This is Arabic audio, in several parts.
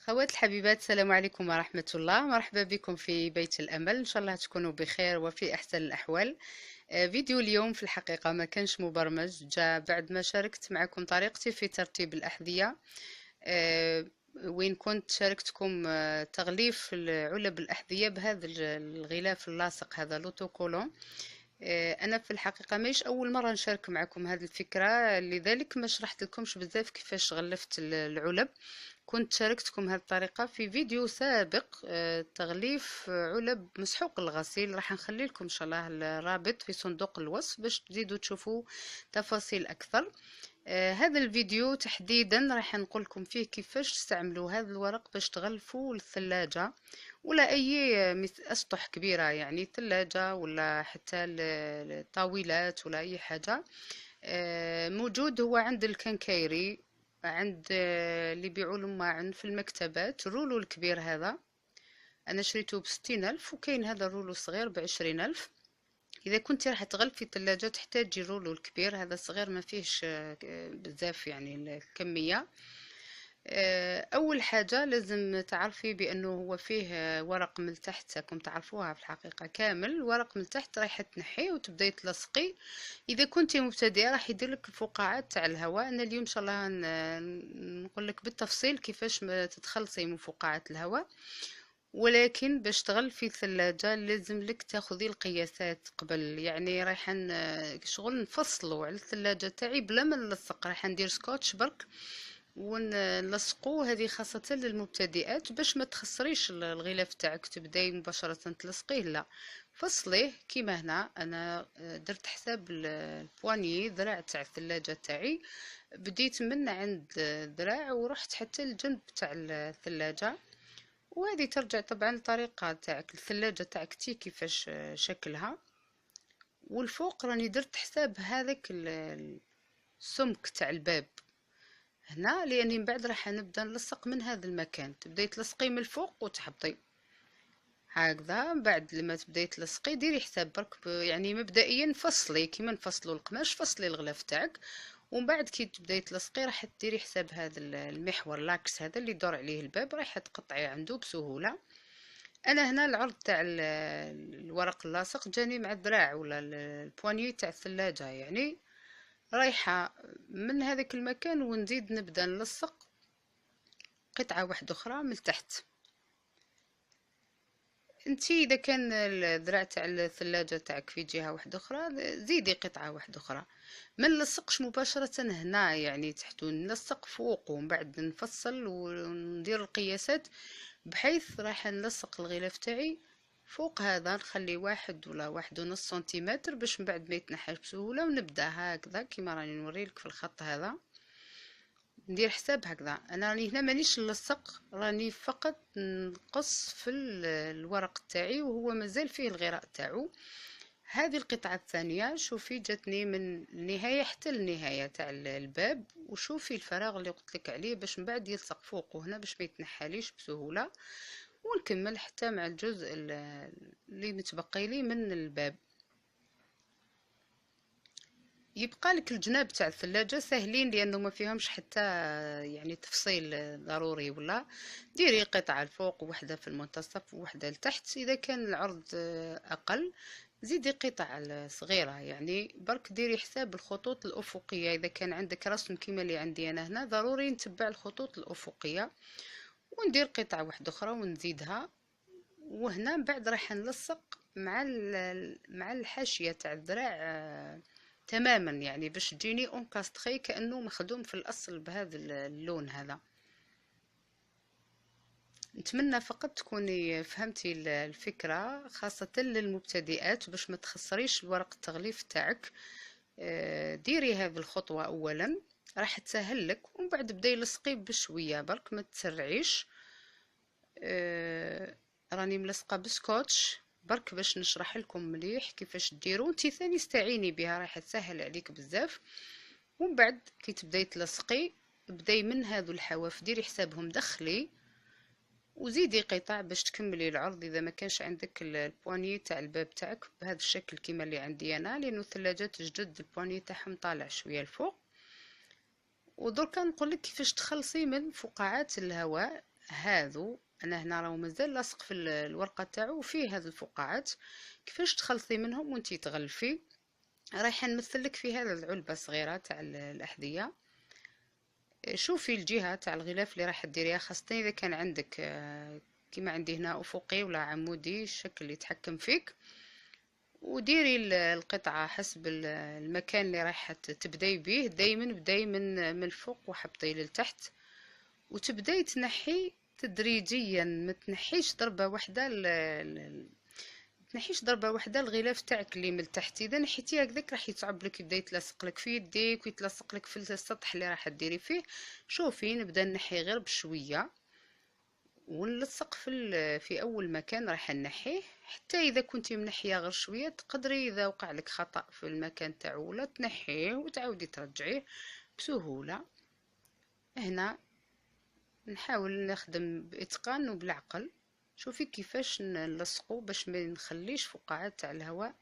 خوات الحبيبات، السلام عليكم ورحمة الله. مرحبا بكم في بيت الأمل، إن شاء الله تكونوا بخير وفي أحسن الأحوال. فيديو اليوم في الحقيقة ما كانش مبرمج، جاء بعد ما شاركت معكم طريقتي في ترتيب الأحذية. آه، وين كنت شاركتكم تغليف علب الأحذية بهذا الغلاف اللاصق، هذا لوتوكولون. انا في الحقيقه ماهيش اول مره نشارك معكم هذه الفكره، لذلك ما شرحت لكمش بزاف كيفاش غلفت العلب. كنت شاركتكم هذه الطريقه في فيديو سابق، تغليف علب مسحوق الغسيل. راح نخلي لكم ان شاء الله الرابط في صندوق الوصف باش تزيدوا تشوفوا تفاصيل اكثر. هذا الفيديو تحديدا راح نقول لكم فيه كيفاش تستعملوا هذا الورق باش تغلفوا الثلاجة ولا اي اسطح كبيرة، يعني ثلاجة ولا حتى الطاولات ولا اي حاجة. موجود هو عند الكنكيري، عند اللي يبيعوا الماعن في المكتبات. الرولو الكبير هذا انا شريته ب60 ألف، وكاين هذا الرولو الصغير ب20 ألف. اذا كنت راح تغلفي الثلاجة تحتاجي رولو الكبير، هذا الصغير ما فيهش بزاف يعني الكمية. اول حاجة لازم تعرفي بانه هو فيه ورق من تحت، راكم تعرفوها في الحقيقة. كامل ورق من تحت رايحة تنحيه وتبداي تلصقي. اذا كنتي مبتدئة راح يدير لك الفقاعات تاع الهواء. انا اليوم ان شاء الله نقول لك بالتفصيل كيفاش ما تتخلصي من فقاعات الهواء. ولكن باش تغلفي الثلاجة لازم لك تاخذي القياسات قبل، يعني رايحة شغل نفصلوا على الثلاجة تاعي بلا ما نلصق. رايحة ندير سكوتش برك ونلصقوا، هذه خاصة للمبتدئات باش ما تخسريش الغلاف تاعك تبداي مباشرة تلصقيه. لا، فصليه كيما هنا. انا درت حساب البواني ذراع تاع الثلاجة تاعي، بديت من عند ذراع ورحت حتى الجنب تاع الثلاجة. وهذه ترجع طبعا الطريقة تاعك الثلاجة تاعك تي كيفاش شكلها. والفوق راني درت حساب هذاك السمك تاع الباب هنا، لاني من بعد راح نبدا نلصق من هذا المكان. تبداي تلصقي من الفوق وتحبطي هكذا. بعد لما تبداي تلصقي ديري حساب برك يعني مبدئيا فصلي كيما نفصلوا القماش، فصلي الغلاف تاعك. ومن بعد كي تبداي تلصقي راح ديري حساب هذا المحور لاكس هذا اللي يدور عليه الباب، راح تقطعي عنده بسهولة. انا هنا العرض تاع الورق اللاصق جاني مع الذراع ولا البوانيي تاع الثلاجة، يعني رايحة من هذاك المكان ونزيد نبدأ نلصق قطعة واحدة أخرى من تحت. انتي إذا كان الذراع تاع الثلاجة تاعك في جهة واحدة أخرى زيدي قطعة واحدة أخرى. ما نلصقش مباشرة هنا يعني تحت، نلصق فوق ومن بعد نفصل وندير القياسات، بحيث راح نلصق الغلاف تاعي فوق هذا. نخلي 1 ولا 1.5 سنتيمتر باش من بعد ما يتنحاش بسهولة، ونبدأ هكذا كيما راني نوريلك في الخط هذا. ندير حساب هكذا. انا راني هنا مانيش نلصق، راني فقط نقص في الورق تاعي وهو مازال فيه الغراء تاعو. هذه القطعة الثانية شوفي جاتني من النهاية حتى النهاية تاع الباب، وشوفي الفراغ اللي قلت لك عليه باش من بعد يلصق فوقه هنا باش ما يتنحاليش بسهولة. ونكمل حتى مع الجزء اللي متبقي لي من الباب. يبقى لك الجناب تاع الثلاجة سهلين لانه ما فيهمش حتى يعني تفصيل ضروري. ولا ديري قطعة الفوق وحدة في المنتصف ووحدة لتحت. اذا كان العرض اقل زيدي قطع صغيرة، يعني برك ديري حساب الخطوط الافقية. اذا كان عندك رسم كيما اللي عندي انا هنا ضروري نتبع الخطوط الافقية. وندير قطعة واحدة اخرى ونزيدها. وهنا بعد راح نلصق مع الحاشية تاع الذراع تماما، يعني باش تجيني اونكاستخي كأنه مخدوم في الأصل بهذا اللون هذا. نتمنى فقط تكوني فهمتي الفكرة، خاصة للمبتدئات باش ما تخسريش ورق التغليف تاعك. ديري هذه الخطوة أولا راح تسهل لك، ومن بعد بداي لصقي بشوية برك ما تسرعيش. راني ملصقة بسكوتش برك باش نشرح لكم مليح كيفاش ديروا. انتي ثاني استعيني بها راح تسهل عليك بزاف. ومن بعد كي تبداي تلصقي بداي من هذو الحواف ديري حسابهم دخلي وزيدي قطع باش تكملي العرض. اذا ما كانش عندك البواني تاع الباب تاعك بهذا الشكل كيما اللي عندي انا، لانه الثلاجات جدد البواني تاعهم طالع شويه الفوق. ودركا نقول لك كيفاش تخلصي من فقاعات الهواء. هذو انا هنا راهو مازال لاصق في الورقه تاعو وفيه هذه الفقاعات. كيفاش تخلصي منهم وانتي تغلفي؟ رايحه نمثل لك في هذا العلبه الصغيره تاع الاحذيه. شوفي الجهه تاع الغلاف اللي راح ديريها، خاصه اذا كان عندك كيما عندي هنا افقي ولا عمودي الشكل اللي يتحكم فيك. وديري القطعة حسب المكان اللي راح تبداي به. دايما بداي من الفوق وحبطي للتحت، وتبداي تنحي تدريجيا، ما تنحيش ضربة واحدة تنحيش ضربة واحدة الغلاف تاعك اللي من التحت. اذا نحيتيه هكذاك راح يصعب لك، يبدا يتلصق لك في يديك ويتلصق لك في السطح اللي راح ديري فيه. شوفي نبدا نحي غير بشوية ونلصق في اول مكان راح نحيه، حتى اذا كنتي منحيه غير شويه تقدري اذا وقع لك خطأ في المكان تاعو ولا تنحيه وتعاودي ترجعيه بسهوله. هنا نحاول نخدم باتقان وبالعقل. شوفي كيفاش نلصقه باش ما نخليش فقاعات تاع الهواء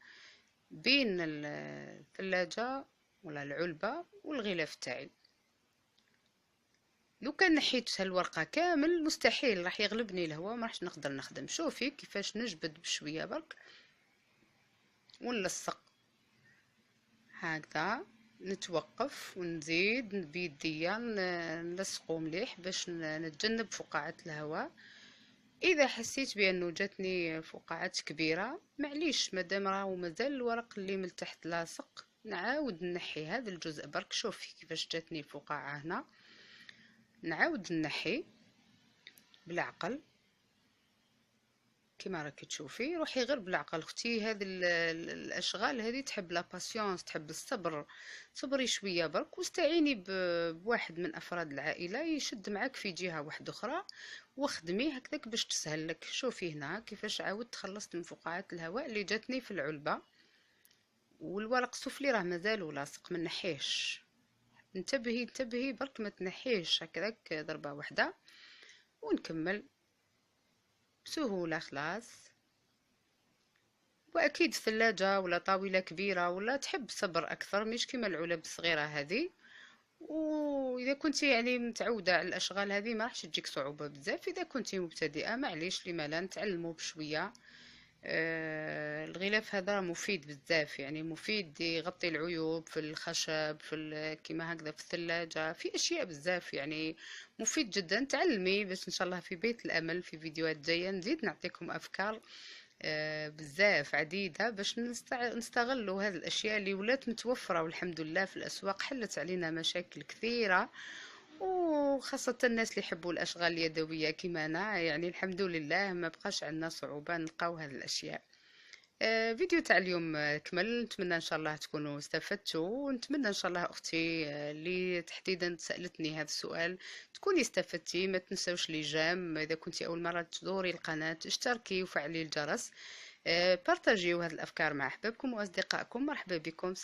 بين الثلاجه ولا العلبه والغلاف تاعي. لو كان نحيت هالورقة كامل مستحيل راح يغلبني الهواء، ما راحش نقدر نخدم. شوفي كيفاش نجبد بشوية برك ونلصق هكذا، نتوقف ونزيد بيديا نلصقو مليح باش نتجنب فقاعات الهواء. اذا حسيت بانه جاتني فقاعات كبيرة معليش، مادام راهو مازال الورق اللي من تحت لاصق نعاود نحي هذا الجزء برك. شوفي كيفاش جاتني الفقاعة هنا، نعاود نحي بالعقل كما راكي تشوفي. روحي غير بالعقل اختي، هذه الاشغال هذه تحب لا باسيونس، تحب الصبر. صبري شويه برك واستعيني بواحد من افراد العائله يشد معك في جهه واحده اخرى واخدمي هكذاك باش تسهل لك. شوفي هنا كيفاش عاودت خلصت من فقاعات الهواء اللي جاتني في العلبه، والورق السفلي راه مازال لاصق ما نحيش. انتبهي انتبهي برك ما تنحيش هكذاك ضربه واحده. ونكمل بسهوله خلاص. واكيد ثلاجة ولا طاولة كبيرة ولا تحب صبر اكثر، مش كيما العلب الصغيرة هذه. واذا كنتي يعني متعودة على الاشغال هذه ما راحش تجيك صعوبة بزاف. اذا كنتي مبتدئة معليش لما لا نتعلموا بشوية. الغلاف هذا مفيد بزاف، يعني مفيد يغطي العيوب في الخشب في كيما هكذا في الثلاجة، في اشياء بزاف يعني مفيد جدا. تعلمي باش ان شاء الله في بيت الامل في فيديوهات جاية نزيد نعطيكم افكار بزاف عديدة باش نستغلوا هذه الأشياء اللي ولات متوفرة والحمد لله في الأسواق. حلت علينا مشاكل كثيرة، وخاصة الناس اللي يحبوا الأشغال اليدوية كيما أنا، يعني الحمد لله ما بقاش عندنا صعوبة نلقاو هذه الأشياء. فيديو تاع اليوم كمل. نتمنى ان شاء الله تكونوا استفدتوا، ونتمنى ان شاء الله اختي اللي تحديدا سالتني هذا السؤال تكوني استفدتي. ما تنسوش لي جيم اذا كنتي اول مره تزوري القناه، اشتركي وفعلي الجرس. بارطاجيو هذه الافكار مع احبابكم واصدقائكم. مرحبا بكم.